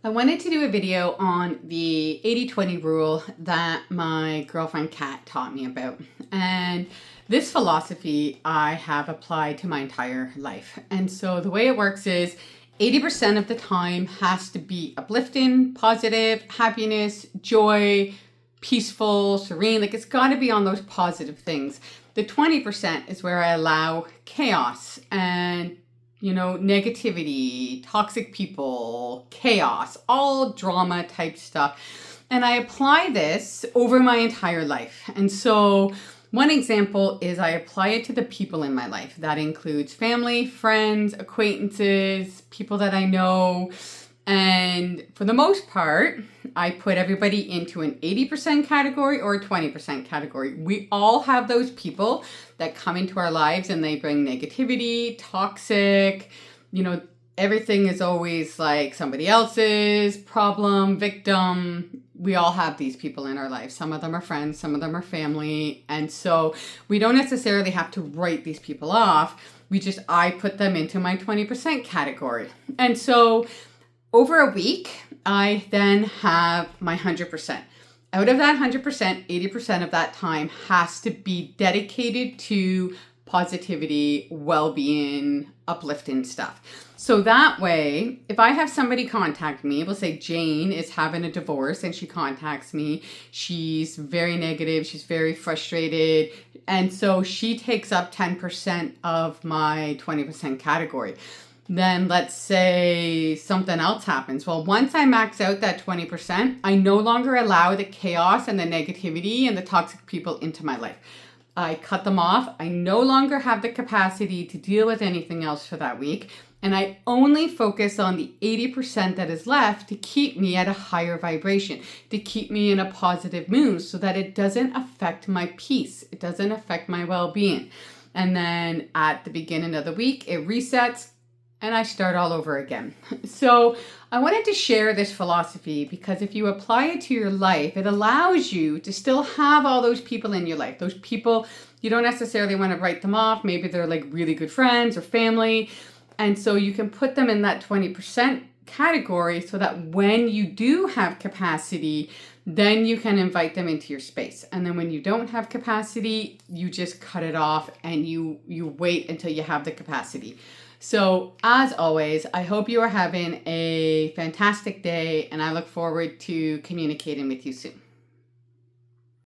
I wanted to do a video on the 80-20 rule that my girlfriend Kat taught me about. And this philosophy I have applied to my entire life. And so the way it works is 80% of the time has to be uplifting, positive, happiness, joy, peaceful, serene. Like it's got to be on those positive things. The 20% is where I allow chaos and negativity, toxic people, chaos, all drama type stuff. And I apply this over my entire life. And so one example is I apply it to the people in my life. That includes family, friends, acquaintances, people that I know. And for the most part, I put everybody into an 80% category or a 20% category. We all have those people that come into our lives and they bring negativity, toxic, everything is always like somebody else's problem, victim. We all have these people in our lives. Some of them are friends, some of them are family. And so we don't necessarily have to write these people off. I put them into my 20% category. And so over a week, I then have my 100%. Out of that 100%, 80% of that time has to be dedicated to positivity, well-being, uplifting stuff. So that way, if I have somebody contact me, we'll say Jane is having a divorce and she contacts me. She's very negative. She's very frustrated. And so she takes up 10% of my 20% category. Then let's say something else happens. Well, once I max out that 20%, I no longer allow the chaos and the negativity and the toxic people into my life. I cut them off. I no longer have the capacity to deal with anything else for that week. And I only focus on the 80% that is left to keep me at a higher vibration, to keep me in a positive mood so that it doesn't affect my peace. It doesn't affect my well-being. And then at the beginning of the week, it resets and I start all over again. So I wanted to share this philosophy because if you apply it to your life, it allows you to still have all those people in your life. Those people, you don't necessarily want to write them off. Maybe they're like really good friends or family. And so you can put them in that 20% category so that when you do have capacity, then you can invite them into your space. And then when you don't have capacity, you just cut it off and you wait until you have the capacity. So as always, I hope you are having a fantastic day and I look forward to communicating with you soon.